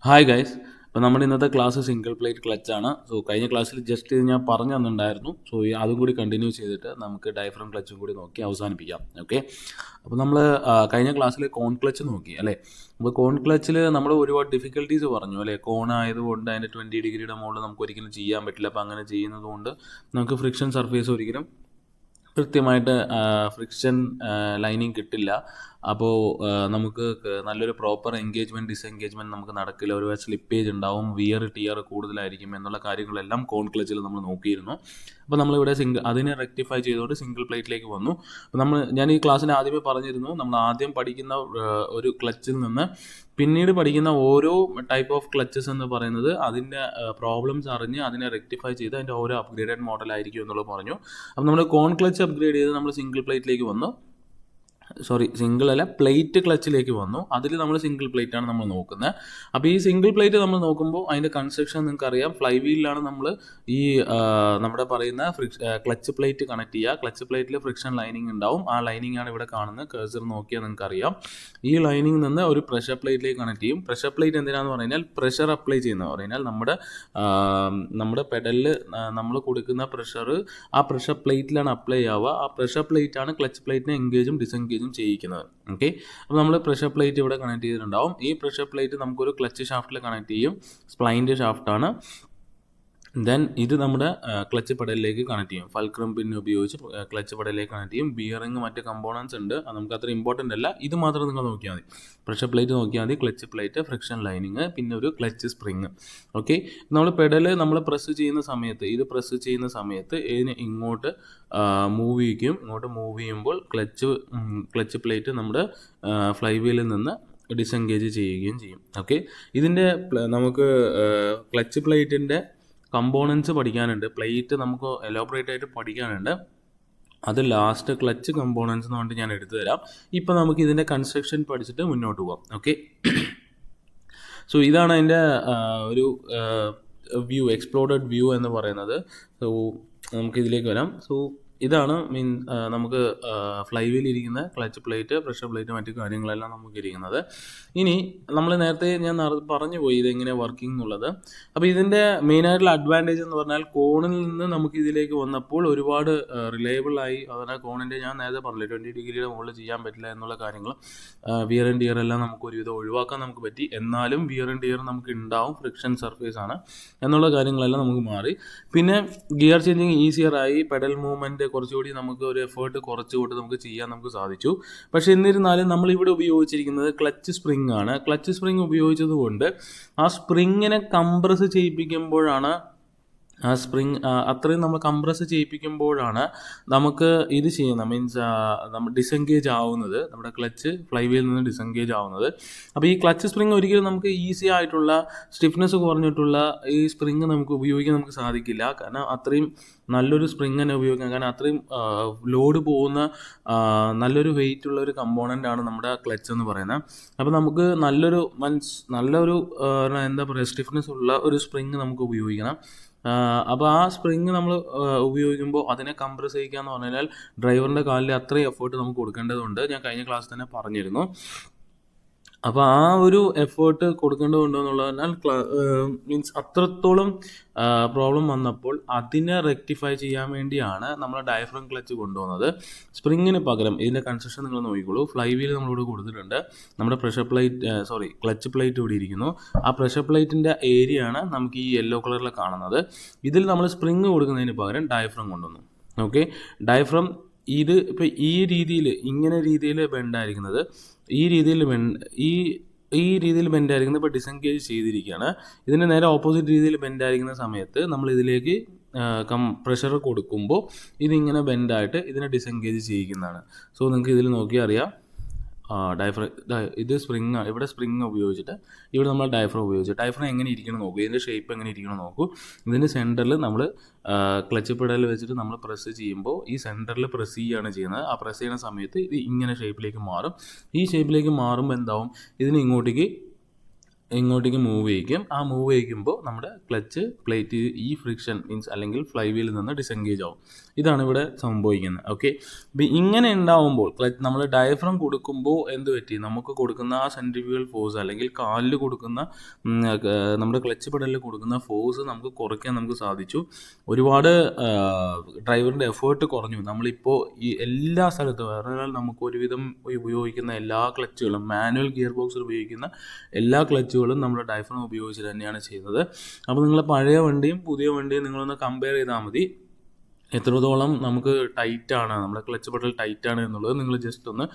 Hi guys. അപ്പോൾ നമ്മുടെ ഇന്നത്തെ ക്ലാസ് സിംഗിൾ പ്ലേറ്റ് ക്ലച്ചാണ്. സോ കഴിഞ്ഞ ക്ലാസ്സിൽ ജസ്റ്റ് ഇത് ഞാൻ പറഞ്ഞു തന്നിട്ടുണ്ടായിരുന്നു. സോ അതും കൂടി കണ്ടിന്യൂ ചെയ്തിട്ട് നമുക്ക് ഡയഫ്രം ക്ലച്ചും കൂടി നോക്കി അവസാനിപ്പിക്കാം. ഓക്കെ, അപ്പോൾ നമ്മൾ കഴിഞ്ഞ ക്ലാസ്സിൽ കോൺ ക്ലച്ച് നോക്കി അല്ലേ. അപ്പോൾ കോൺ ക്ലച്ചിൽ നമ്മൾ ഒരുപാട് ഡിഫിക്കൽട്ടീസ് പറഞ്ഞു അല്ലേ. കോൺ ആയതുകൊണ്ട് അതിൻ്റെ 20 ഡിഗ്രിയുടെ മുകളിൽ നമുക്ക് ഒരിക്കലും ചെയ്യാൻ പറ്റില്ല. അപ്പോൾ അങ്ങനെ ചെയ്യുന്നത് കൊണ്ട് നമുക്ക് ഫ്രിക്ഷൻ സർഫേസ് ഒരിക്കലും കൃത്യമായിട്ട് ഫ്രിക്ഷൻ ലൈനിങ് കിട്ടില്ല. അപ്പോൾ നമുക്ക് നല്ലൊരു പ്രോപ്പർ എൻഗേജ്മെൻറ്റ് ഡിസെൻഗേജ്മെൻറ്റ് നമുക്ക് നടക്കില്ല. ഒരു സ്ലിപ്പേജ് ഉണ്ടാവും, വിയർ ടിയർ കൂടുതലായിരിക്കും എന്നുള്ള കാര്യങ്ങളെല്ലാം കോൺ ക്ലച്ചിൽ നമ്മൾ നോക്കിയിരുന്നു. അപ്പോൾ നമ്മളിവിടെ അതിനെ റെക്ടിഫൈ ചെയ്തുകൊണ്ട് സിംഗിൾ പ്ലേറ്റിലേക്ക് വന്നു. അപ്പോൾ ഞാൻ ഈ ക്ലാസ്സിന് ആദ്യമേ പറഞ്ഞിരുന്നു, നമ്മൾ ആദ്യം പഠിക്കുന്ന ഒരു ക്ലച്ചിൽ നിന്ന് പിന്നീട് പഠിക്കുന്ന ഓരോ ടൈപ്പ് ഓഫ് ക്ലച്ചസ് എന്ന് പറയുന്നത് അതിൻ്റെ പ്രോബ്ലംസ് അറിഞ്ഞ് അതിനെ റെക്ടിഫൈ ചെയ്ത് അതിൻ്റെ ഓരോ അപ്ഗ്രേഡഡ് മോഡലായിരിക്കും എന്നുള്ളത് പറഞ്ഞു. അപ്പോൾ നമ്മൾ കോൺ ക്ലച്ച് അപ്ഗ്രേഡ് ചെയ്ത് നമ്മൾ സിംഗിൾ പ്ലേറ്റിലേക്ക് വന്നു. സിംഗിൾ അല്ല, പ്ലേറ്റ് ക്ലച്ചിലേക്ക് വന്നു. അതിൽ നമ്മൾ സിംഗിൾ പ്ലേറ്റ് ആണ് നമ്മൾ നോക്കുന്നത്. അപ്പോൾ ഈ സിംഗിൾ പ്ലേറ്റ് നമ്മൾ നോക്കുമ്പോൾ അതിൻ്റെ കൺസ്ട്രക്ഷൻ നിങ്ങൾക്ക് അറിയാം. ഫ്ലൈ വീലിലാണ് നമ്മൾ ഈ നമ്മുടെ പറയുന്ന ക്ലച്ച് പ്ലേറ്റ് കണക്ട് ചെയ്യുക. ക്ലച്ച് പ്ലേറ്റിൽ ഫ്രിക്ഷൻ ലൈനിങ് ഉണ്ടാവും. ആ ലൈനിങ് ആണ് ഇവിടെ കാണുന്നത്. കഴ്സർ നോക്കിയാൽ നിങ്ങൾക്ക് അറിയാം. ഈ ലൈനിങ് നിന്ന് ഒരു പ്രഷർ പ്ലേറ്റിലേക്ക് കണക്ട് ചെയ്യും. പ്രഷർ പ്ലേറ്റ് എന്തിനാന്ന് പറഞ്ഞാൽ പ്രഷർ അപ്ലൈ ചെയ്യുന്നത് പറഞ്ഞാൽ നമ്മുടെ പെഡലിൽ നമ്മൾ കൊടുക്കുന്ന പ്രഷർ ആ പ്രഷർ പ്ലേറ്റിലാണ് അപ്ലൈ ആവുക. ആ പ്രഷർ പ്ലേറ്റ് ആണ് ക്ലച്ച് പ്ലേറ്റിനെ എൻഗേജും ഡിസെൻഗേജും ചെയ്യിക്കുന്നത്. ഓക്കെ, അപ്പോൾ നമ്മൾ പ്രഷർ പ്ലേറ്റ് ഇവിടെ കണക്ട് ചെയ്തിട്ടുണ്ടാവും. ഈ പ്രഷർ പ്ലേറ്റ് നമുക്കൊരു ക്ലച്ച് ഷാഫ്റ്റിൽ കണക്ട് ചെയ്യും. സ്പ്ലൈൻ്റെ ഷാഫ്റ്റാണ്. ദെൻ ഇത് നമ്മുടെ ക്ലച്ച് പെഡലിലേക്ക് കണക്ട് ചെയ്യും. ഫൾക്രം പിൻ ഉപയോഗിച്ച് ക്ലച്ച് പെഡലിലേക്ക് കണക്ട് ചെയ്യും. ബിയറിങ് മറ്റ് കമ്പോണൻസ് ഉണ്ട്, അത് നമുക്ക് അത്ര ഇമ്പോർട്ടൻ്റ് അല്ല. ഇത് മാത്രം നിങ്ങൾ നോക്കിയാൽ മതി. പ്രഷർ പ്ലേറ്റ് നോക്കിയാൽ മതി, ക്ലച്ച് പ്ലേറ്റ്, ഫ്രിക്ഷൻ ലൈനിങ്, പിന്നെ ഒരു ക്ലച്ച് സ്പ്രിങ്. ഓക്കെ, നമ്മൾ പെഡൽ നമ്മൾ പ്രസ് ചെയ്യുന്ന സമയത്ത് ഇതിന് ഇങ്ങോട്ട് മൂവ് ചെയ്യിക്കും. ഇങ്ങോട്ട് മൂവ് ചെയ്യുമ്പോൾ ക്ലച്ച് പ്ലേറ്റ് നമ്മുടെ ഫ്ലൈ വീലിൽ നിന്ന് ഡിസെൻഗേജ് ചെയ്യുകയും ചെയ്യും. ഓക്കെ, ഇതിൻ്റെ നമുക്ക് ക്ലച്ച് പ്ലേറ്റിൻ്റെ കമ്പോണൻസ് പഠിക്കാനുണ്ട്. പ്ലേറ്റ് നമുക്ക് എലോബറേറ്റ് ആയിട്ട് പഠിക്കാനുണ്ട്. അത് ലാസ്റ്റ് ക്ലച്ച് കമ്പോണൻസ് എന്ന് പറഞ്ഞിട്ട് ഞാൻ എടുത്തു തരാം. ഇപ്പോൾ നമുക്ക് ഇതിൻ്റെ കൺസ്ട്രക്ഷൻ പഠിച്ചിട്ട് മുന്നോട്ട് പോകാം. ഓക്കെ, സോ ഇതാണ് അതിൻ്റെ ഒരു വ്യൂ, എക്സ്പ്ലോർഡ് വ്യൂ എന്ന് പറയുന്നത്. സോ നമുക്കിതിലേക്ക് വരാം. സോ ഇതാണ് നമുക്ക് ഫ്ലൈ വീൽ ഇരിക്കുന്ന ക്ലച്ച് പ്ലേറ്റ്, പ്രഷർ പ്ലേറ്റ്, മറ്റു കാര്യങ്ങളെല്ലാം നമുക്ക് ഇരിക്കുന്നത്. ഇനി നമ്മൾ നേരത്തെ ഞാൻ പറഞ്ഞു പോയി ഇതെങ്ങനെ വർക്കിംഗ് എന്നുള്ളത്. അപ്പോൾ ഇതിൻ്റെ മെയിനായിട്ടുള്ള അഡ്വാൻറ്റേജ് എന്ന് പറഞ്ഞാൽ കോണിൽ നിന്ന് നമുക്ക് ഇതിലേക്ക് വന്നപ്പോൾ ഒരുപാട് റിലയബിളായി. അതുപോലെ കോണിൻ്റെ ഞാൻ നേരത്തെ പറഞ്ഞില്ല 20 ഡിഗ്രിയുടെ മുകളിൽ ചെയ്യാൻ പറ്റില്ല എന്നുള്ള കാര്യങ്ങൾ, വിയർ ആൻഡ് ടിയർ എല്ലാം നമുക്ക് ഒരുവിധം ഒഴിവാക്കാൻ നമുക്ക് പറ്റി. എന്നാലും വിയർ ആൻഡ് ടിയർ നമുക്ക് ഉണ്ടാവും, ഫ്രിക്ഷൻ സർഫേസ് ആണ് എന്നുള്ള കാര്യങ്ങളെല്ലാം നമുക്ക് മാറി. പിന്നെ ഗിയർ ചേഞ്ചിങ് ഈസിയർ ആയി. പെഡൽ മൂവ്മെൻറ്റ് കുറച്ചുകൂടി നമുക്ക് ഒരു എഫേർട്ട് കുറച്ചുകൂടി നമുക്ക് ചെയ്യാൻ നമുക്ക് സാധിച്ചു. പക്ഷേ എന്നിരുന്നാലും നമ്മളിവിടെ ഉപയോഗിച്ചിരിക്കുന്നത് ക്ലച്ച് സ്പ്രിങ് ആണ്. ക്ലച്ച് സ്പ്രിങ് ഉപയോഗിച്ചതുകൊണ്ട് ആ സ്പ്രിങ്ങിനെ കംപ്രസ് ചെയ്യിപ്പിക്കുമ്പോഴാണ് അത്രയും നമ്മൾ കംപ്രസ് ചെയ്യിപ്പിക്കുമ്പോഴാണ് നമുക്ക് ഇത് ചെയ്യുന്നത്, നമ്മൾ ഡിസെൻഗേജ് ആവുന്നത്, നമ്മുടെ ക്ലച്ച് ഫ്ലൈ വീലിൽ നിന്ന് ഡിസെൻഗേജ് ആവുന്നത്. അപ്പോൾ ഈ ക്ലച്ച് സ്പ്രിങ് ഒരിക്കലും നമുക്ക് ഈസി ആയിട്ടുള്ള സ്റ്റിഫ്നെസ് കുറഞ്ഞിട്ടുള്ള ഈ സ്പ്രിങ് നമുക്ക് ഉപയോഗിക്കാൻ നമുക്ക് സാധിക്കില്ല. കാരണം അത്രയും നല്ലൊരു സ്പ്രിങ് തന്നെ ഉപയോഗിക്കാം. കാരണം അത്രയും ലോഡ് പോകുന്ന നല്ലൊരു വെയിറ്റ് ഉള്ള ഒരു കമ്പോണൻ്റ് ആണ് നമ്മുടെ ക്ലച്ച് എന്ന് പറയുന്നത്. അപ്പോൾ നമുക്ക് നല്ലൊരു എന്താ പറയുക, സ്റ്റിഫ്നെസ് ഉള്ള ഒരു സ്പ്രിങ് നമുക്ക് ഉപയോഗിക്കണം. അപ്പോൾ ആ സ്പ്രിങ് നമ്മൾ ഉപയോഗിക്കുമ്പോൾ അതിനെ കംപ്രസ് ചെയ്യിക്കുക എന്ന് പറഞ്ഞാൽ ഡ്രൈവറിൻ്റെ കാലിൽ അത്രയും എഫേർട്ട് നമുക്ക് കൊടുക്കേണ്ടതുണ്ട്. ഞാൻ കഴിഞ്ഞ ക്ലാസ്സിൽ തന്നെ പറഞ്ഞിരുന്നു. അപ്പോൾ ആ ഒരു എഫേർട്ട് കൊടുക്കേണ്ടതുണ്ട് എന്നുള്ളതിനാൽ അത്രത്തോളം പ്രോബ്ലം വന്നപ്പോൾ അതിനെ റെക്ടിഫൈ ചെയ്യാൻ വേണ്ടിയാണ് നമ്മൾ ഡയഫ്രം ക്ലച്ച് കൊണ്ടുവന്നത്. സ്പ്രിങ്ങിന് പകരം ഇതിൻ്റെ കൺസ്ട്രക്ഷൻ നിങ്ങൾ നോക്കിക്കോളൂ. ഫ്ലൈ വീൽ നമ്മളിവിടെ കൊടുത്തിട്ടുണ്ട്. നമ്മുടെ ക്ലച്ച് പ്ലേറ്റ് ഇവിടെ ഇരിക്കുന്നു. ആ പ്രഷർ പ്ലേറ്റിൻ്റെ ഏരിയ ആണ് നമുക്ക് ഈ യെല്ലോ കളറിൽ കാണുന്നത്. ഇതിൽ നമ്മൾ സ്പ്രിങ് കൊടുക്കുന്നതിന് പകരം ഡയഫ്രം കൊണ്ടുവന്നു. ഓക്കെ, ഡയഫ്രം ഇത് ഇപ്പോൾ ഈ രീതിയിൽ ബെൻഡായിരിക്കുന്നത്, ഈ രീതിയിൽ ബെൻഡായിരിക്കുന്നത് ഇപ്പോൾ ഡിസെൻഗേജ് ചെയ്തിരിക്കുകയാണ്. ഇതിൻ്റെ നേരെ ഓപ്പോസിറ്റ് രീതിയിൽ ബെൻഡായിരിക്കുന്ന സമയത്ത് നമ്മൾ ഇതിലേക്ക് പ്രഷർ കൊടുക്കുമ്പോൾ ഇതിങ്ങനെ ബെൻഡായിട്ട് ഇതിനെ ഡിസെൻഗേജ് ചെയ്യിക്കുന്നതാണ്. സോ നിങ്ങൾക്ക് ഇതിൽ നോക്കിയാൽ അറിയാം. ഇത് സ്പ്രിങ്, ഇവിടെ സ്പ്രിങ് ഉപയോഗിച്ചിട്ട് ഇവിടെ നമ്മൾ ഡയഫ്രം ഉപയോഗിച്ചു. ഡയഫ്രം എങ്ങനെ ഇരിക്കണം നോക്കൂ, ഇതിൻ്റെ ഷേപ്പ് എങ്ങനെ ഇരിക്കണം നോക്കൂ. ഇതിൻ്റെ സെൻറ്ററിൽ നമ്മൾ ക്ലച്ച് പെഡൽ വെച്ചിട്ട് നമ്മൾ പ്രസ് ചെയ്യുമ്പോൾ ഈ സെൻറ്ററിൽ പ്രസ് ചെയ്യുകയാണ് ചെയ്യുന്നത്. ആ പ്രസ് ചെയ്യുന്ന സമയത്ത് ഇത് ഇങ്ങനെ ഷേപ്പിലേക്ക് മാറും. ഈ ഷേപ്പിലേക്ക് മാറുമ്പോൾ എന്താവും, ഇതിന് ഇങ്ങോട്ടേക്ക് ഇങ്ങോട്ടേക്ക് മൂവ് ചെയ്യിക്കും. ആ മൂവ് ചെയ്യിക്കുമ്പോൾ നമ്മുടെ ക്ലച്ച് പ്ലേറ്റ് ഈ ഫ്രിക്ഷൻ മീൻസ് അല്ലെങ്കിൽ ഫ്ലൈ വീലിൽ നിന്ന് ഡിസെൻഗേജ് ആവും. ഇതാണ് ഇവിടെ സംഭവിക്കുന്നത്. ഓക്കെ, അപ്പോൾ ഇങ്ങനെ ഉണ്ടാവുമ്പോൾ നമ്മൾ ഡയഫ്രം കൊടുക്കുമ്പോൾ എന്ത് പറ്റി, നമുക്ക് കൊടുക്കുന്ന ആ സെൻട്രിഫ്യൂഗൽ ഫോഴ്സ് അല്ലെങ്കിൽ കാലിൽ കൊടുക്കുന്ന നമ്മുടെ ക്ലച്ച് പെഡലിൽ കൊടുക്കുന്ന ഫോഴ്സ് നമുക്ക് കുറയ്ക്കാൻ നമുക്ക് സാധിച്ചു. ഒരുപാട് ഡ്രൈവറിൻ്റെ എഫേർട്ട് കുറഞ്ഞു. നമ്മളിപ്പോൾ ഈ എല്ലാ സ്ഥലത്തും വേറെ നമുക്ക് ഒരുവിധം ഉപയോഗിക്കുന്ന എല്ലാ ക്ലച്ചുകളും, മാനുവൽ ഗിയർ ബോക്സിൽ ഉപയോഗിക്കുന്ന എല്ലാ ക്ലച്ചുകളും നമ്മുടെ ഡയഫ്രം ഉപയോഗിച്ച് തന്നെയാണ് ചെയ്യുന്നത്. അപ്പോൾ നിങ്ങൾ പഴയ വണ്ടിയും പുതിയ വണ്ടിയും നിങ്ങളൊന്ന് കമ്പയർ ചെയ്താൽ മതി, എത്രത്തോളം നമുക്ക് ടൈറ്റാണ്, നമ്മുടെ ക്ലച്ച് പെഡൽ ടൈറ്റാണ് എന്നുള്ളത് നിങ്ങൾ ജസ്റ്റ് ഒന്ന്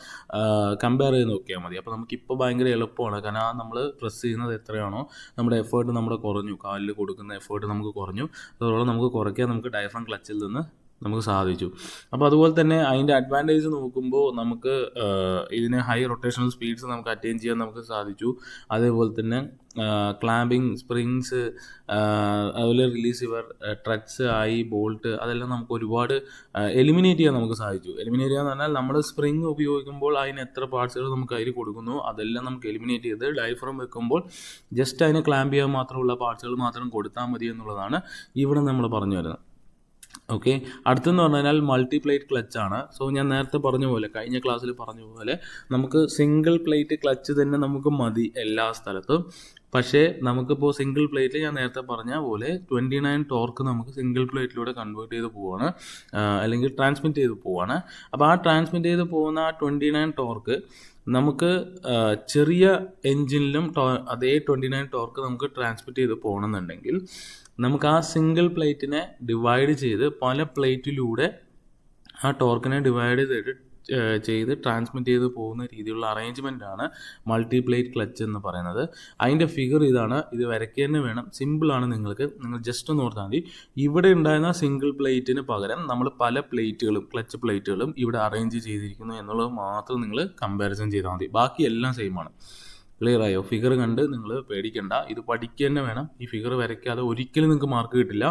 കമ്പയർ ചെയ്ത് നോക്കിയാൽ മതി. അപ്പോൾ നമുക്കിപ്പോൾ ഭയങ്കര എളുപ്പമാണ്. കാരണം ആ നമ്മൾ പ്രസ് ചെയ്യുന്നത് എത്രയാണോ നമ്മുടെ എഫേർട്ട് നമ്മുടെ കുറഞ്ഞു, കാലിൽ കൊടുക്കുന്ന എഫേർട്ട് നമുക്ക് കുറഞ്ഞു. അതോടൊപ്പം നമുക്ക് കുറയ്ക്കാൻ നമുക്ക് ഡയഫ്രം ക്ലച്ചിൽ നിന്ന് നമുക്ക് സാധിച്ചു. അപ്പോൾ അതുപോലെ തന്നെ അതിൻ്റെ അഡ്വാൻറ്റേജ് നോക്കുമ്പോൾ നമുക്ക് ഇതിന് ഹൈ റൊട്ടേഷണൽ സ്പീഡ്സ് നമുക്ക് അറ്റൈൻ ചെയ്യാൻ നമുക്ക് സാധിച്ചു. അതേപോലെ തന്നെ ക്ലാമ്പിങ്, സ്പ്രിങ്സ്, അതുപോലെ റിലീസ് ലിവർ, ട്രക്സ്, ബോൾട്ട്, അതെല്ലാം നമുക്ക് ഒരുപാട് എലിമിനേറ്റ് ചെയ്യാൻ നമുക്ക് സാധിച്ചു. എലിമിനേറ്റ് ചെയ്യാന്ന് പറഞ്ഞാൽ നമ്മൾ സ്പ്രിങ് ഉപയോഗിക്കുമ്പോൾ അതിന് എത്ര പാർട്സുകൾ നമുക്ക് അതിൽ കൊടുക്കുന്നു അതെല്ലാം നമുക്ക് എലിമിനേറ്റ് ചെയ്ത് ഡയഫ്രം വെക്കുമ്പോൾ ജസ്റ്റ് അതിനെ ക്ലാമ്പ് ചെയ്യാൻ മാത്രമുള്ള പാർട്സുകൾ മാത്രം കൊടുത്താൽ മതി എന്നുള്ളതാണ് ഇവിടെ നമ്മൾ പറഞ്ഞു വരുന്നത്. ഓക്കെ, അടുത്തെന്ന് പറഞ്ഞാൽ മൾട്ടിപ്ലേറ്റ് ക്ലച്ചാണ്. സോ ഞാൻ നേരത്തെ പറഞ്ഞ പോലെ, കഴിഞ്ഞ ക്ലാസ്സിൽ പറഞ്ഞ പോലെ, നമുക്ക് സിംഗിൾ പ്ലേറ്റ് ക്ലച്ച് തന്നെ നമുക്ക് മതി എല്ലാ സ്ഥലത്തും. പക്ഷേ നമുക്കിപ്പോൾ സിംഗിൾ പ്ലേറ്റിൽ ഞാൻ നേരത്തെ പറഞ്ഞ പോലെ 29 ടോർക്ക് നമുക്ക് സിംഗിൾ പ്ലേറ്റിലൂടെ കൺവേർട്ട് ചെയ്ത് പോവുകയാണ്, അല്ലെങ്കിൽ ട്രാൻസ്മിറ്റ് ചെയ്ത് പോവുകയാണ്. അപ്പോൾ ആ ട്രാൻസ്മിറ്റ് ചെയ്ത് പോകുന്ന ആ 29 ടോർക്ക് നമുക്ക് ചെറിയ എൻജിനിലും അതേ 29 ടോർക്ക് നമുക്ക് ട്രാൻസ്മിറ്റ് ചെയ്ത് പോകണമെന്നുണ്ടെങ്കിൽ നമുക്ക് ആ സിംഗിൾ പ്ലേറ്റിനെ ഡിവൈഡ് ചെയ്ത് പല പ്ലേറ്റിലൂടെ ആ ടോർക്കിനെ ഡിവൈഡ് ചെയ്ത് ട്രാൻസ്മിറ്റ് ചെയ്ത് പോകുന്ന രീതിയിലുള്ള അറേഞ്ച്മെൻറ്റാണ് മൾട്ടിപ്ലേറ്റ് ക്ലച്ച് എന്ന് പറയുന്നത്. അതിൻ്റെ ഫിഗർ ഇതാണ്. ഇത് വരയ്ക്കുക തന്നെ വേണം, സിമ്പിളാണ്. നിങ്ങൾ ജസ്റ്റ് ഒന്ന് ഓർത്താൽ മതി. ഇവിടെ ഉണ്ടായിരുന്ന സിംഗിൾ പ്ലേറ്റിന് പകരം നമ്മൾ പല പ്ലേറ്റുകളും, ക്ലച്ച് പ്ലേറ്റുകളും ഇവിടെ അറേഞ്ച് ചെയ്തിരിക്കുന്നു എന്നുള്ളത് മാത്രം നിങ്ങൾ കമ്പാരിസൺ ചെയ്താൽ മതി. ബാക്കി എല്ലാം സെയിമാണ്. ക്ലിയർ ആയോ? ഫിഗർ കണ്ട് നിങ്ങൾ പേടിക്കണ്ട, ഇത് പഠിക്കുക തന്നെ വേണം. ഈ ഫിഗർ വരയ്ക്കാതെ ഒരിക്കലും നിങ്ങൾക്ക് മാർക്ക് കിട്ടില്ല.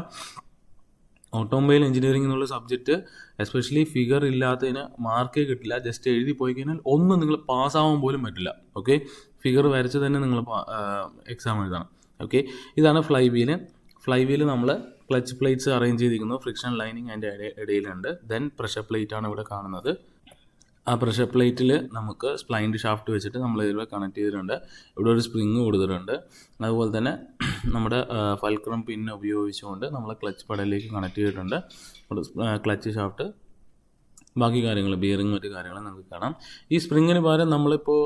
ഓട്ടോമൊബൈൽ എഞ്ചിനീയറിംഗ് എന്നുള്ള സബ്ജക്റ്റ് എസ്പെഷ്യലി ഫിഗർ ഇല്ലാത്തതിന് മാർക്കേ കിട്ടില്ല. ജസ്റ്റ് എഴുതി പോയി കഴിഞ്ഞാൽ ഒന്നും നിങ്ങൾ പാസ്സാവാൻ പോലും പറ്റില്ല. ഓക്കെ, ഫിഗർ വരച്ച് തന്നെ നിങ്ങൾ എക്സാം എഴുതണം. ഓക്കെ, ഇതാണ് ഫ്ലൈ വീല് നമ്മൾ ക്ലച്ച് പ്ലേറ്റ്സ് അറേഞ്ച് ചെയ്തിരിക്കുന്നു. ഫ്രിക്ഷൻ ലൈനിങ് അതിൻ്റെ ഇടയിലുണ്ട്. ദെൻ പ്രഷർ പ്ലേറ്റ് ആണ് ഇവിടെ കാണുന്നത്. ആ പ്രഷർ പ്ലേറ്റിൽ നമുക്ക് സ്പ്ലൈൻഡ് ഷാഫ്റ്റ് വെച്ചിട്ട് നമ്മൾ ഇതിലൂടെ കണക്ട് ചെയ്തിട്ടുണ്ട്. ഇവിടെ ഒരു സ്പ്രിങ് കൊടുത്തിട്ടുണ്ട്. അതുപോലെ തന്നെ നമ്മുടെ ഫൽക്രം പിൻ ഉപയോഗിച്ചുകൊണ്ട് നമ്മൾ ക്ലച്ച് പെഡലിലേക്ക് കണക്ട് ചെയ്തിട്ടുണ്ട്. ക്ലച്ച് ഷാഫ്റ്റ്, ബാക്കി കാര്യങ്ങൾ, ബിയറിങ്, മറ്റു കാര്യങ്ങൾ നമുക്ക് കാണാം. ഈ സ്പ്രിങ്ങിന് പകരം നമ്മളിപ്പോൾ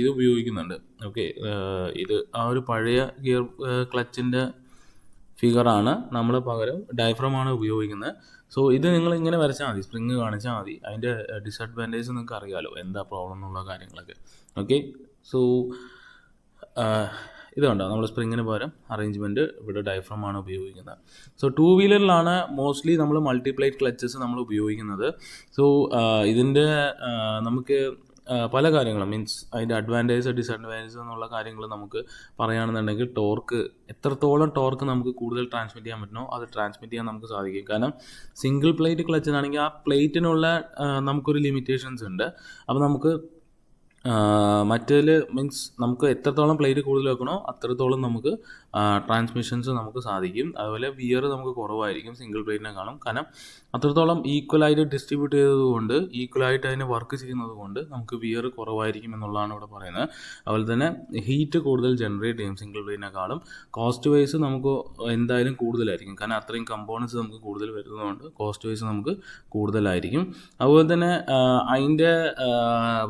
ഇത് ഉപയോഗിക്കുന്നുണ്ട്. ഓക്കെ, ഇത് ആ ഒരു പഴയ ഗിയർ ക്ലച്ചിൻ്റെ ഫിഗറാണ്. നമ്മൾ പകരം ഡയഫ്രമാണ് ഉപയോഗിക്കുന്നത്. സോ ഇത് നിങ്ങൾ ഇങ്ങനെ വരച്ചാൽ മതി, സ്പ്രിങ് കാണിച്ചാൽ മതി. അതിൻ്റെ ഡിസഡ്വാൻറ്റേജ് നിങ്ങൾക്ക് അറിയാമല്ലോ, എന്താ പ്രോബ്ലം എന്നുള്ള കാര്യങ്ങളൊക്കെ. ഓക്കെ, സോ ഇത് കണ്ടോ, നമ്മൾ സ്പ്രിങ്ങിന് പകരം അറേഞ്ച്മെൻറ്റ് ഇവിടെ ഡയഫ്രമാണ് ഉപയോഗിക്കുന്നത്. സോ 2 വീലറിലാണ് മോസ്റ്റ്ലി നമ്മൾ മൾട്ടിപ്ലേറ്റ് ക്ലച്ചസ് നമ്മൾ ഉപയോഗിക്കുന്നത്. സോ ഇതിൻ്റെ നമുക്ക് പല കാര്യങ്ങളും, മീൻസ് അതിൻ്റെ അഡ്വാൻറ്റേജ്, ഡിസഡ്വാൻറ്റേജ് എന്നുള്ള കാര്യങ്ങൾ നമുക്ക് പറയുകയാണെന്നുണ്ടെങ്കിൽ, ടോർക്ക്, എത്രത്തോളം ടോർക്ക് നമുക്ക് കൂടുതൽ ട്രാൻസ്മിറ്റ് ചെയ്യാൻ പറ്റുമോ അത് ട്രാൻസ്മിറ്റ് ചെയ്യാൻ നമുക്ക് സാധിക്കും. കാരണം സിംഗിൾ പ്ലേറ്റ് ക്ലച്ചിനാണെങ്കിൽ ആ പ്ലേറ്റിനുള്ള നമുക്കൊരു ലിമിറ്റേഷൻസ് ഉണ്ട്. അപ്പോൾ നമുക്ക് മറ്റേതിൽ മീൻസ് നമുക്ക് എത്രത്തോളം പ്ലേറ്റ് കൂടുതൽ വെക്കണോ അത്രത്തോളം നമുക്ക് ട്രാൻസ്മിഷൻസ് നമുക്ക് സാധിക്കും. അതുപോലെ വിയർ നമുക്ക് കുറവായിരിക്കും സിംഗിൾ പ്ലേറ്റിനെക്കാളും. കാരണം അത്രത്തോളം ഈക്വലായിട്ട് ഡിസ്ട്രിബ്യൂട്ട് ചെയ്തതുകൊണ്ട്, ഈക്വലായിട്ട് അതിന് വർക്ക് ചെയ്യുന്നത് കൊണ്ട് നമുക്ക് വിയർ കുറവായിരിക്കും എന്നുള്ളതാണ് ഇവിടെ പറയുന്നത്. അതുപോലെ തന്നെ ഹീറ്റ് കൂടുതൽ ജനറേറ്റ് ചെയ്യും സിംഗിൾ പ്ലേറ്റിനെക്കാളും. കോസ്റ്റ് വൈസ് നമുക്ക് എന്തായാലും കൂടുതലായിരിക്കും. കാരണം അത്രയും കമ്പോണൻസ് നമുക്ക് കൂടുതൽ വരുന്നതുകൊണ്ട് കോസ്റ്റ് വൈസ് നമുക്ക് കൂടുതലായിരിക്കും. അതുപോലെ തന്നെ അതിൻ്റെ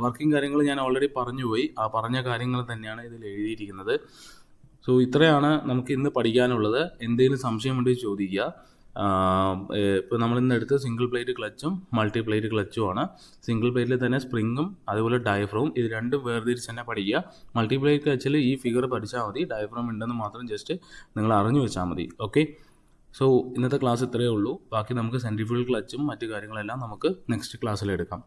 വർക്കിംഗ് കാര്യങ്ങൾ ഞാൻ ഓൾറെഡി പറഞ്ഞു പോയി. ആ പറഞ്ഞ കാര്യങ്ങൾ തന്നെയാണ് ഇതിൽ എഴുതിയിരിക്കുന്നത്. സോ ഇത്രയാണ് നമുക്ക് ഇന്ന് പഠിക്കാനുള്ളത്. എന്തെങ്കിലും സംശയമുണ്ടെങ്കിൽ ചോദിക്കുക. ഇപ്പോൾ നമ്മളിന്ന് എടുത്ത് സിംഗിൾ പ്ലേറ്റ് ക്ലച്ചും മൾട്ടിപ്ലേറ്റ് ക്ലച്ചുമാണ്. സിംഗിൾ പ്ലേറ്റിൽ തന്നെ സ്പ്രിങ്ങും അതുപോലെ ഡയഫ്രവും, ഇത് രണ്ടും വേർതിരിച്ച് തന്നെ പഠിക്കുക. മൾട്ടിപ്ലേറ്റ് ക്ലച്ചിൽ ഈ ഫിഗർ പഠിച്ചാൽ മതി, ഡയഫ്രം ഉണ്ടെന്ന് മാത്രം ജസ്റ്റ് നിങ്ങൾ അറിഞ്ഞു വെച്ചാൽ മതി. ഓക്കെ, സോ ഇന്നത്തെ ക്ലാസ് ഇത്രയേ ഉള്ളൂ. ബാക്കി നമുക്ക് സെൻട്രിഫ്യൂഗൽ ക്ലച്ചും മറ്റു കാര്യങ്ങളെല്ലാം നമുക്ക് നെക്സ്റ്റ് ക്ലാസ്സിൽ എടുക്കാം.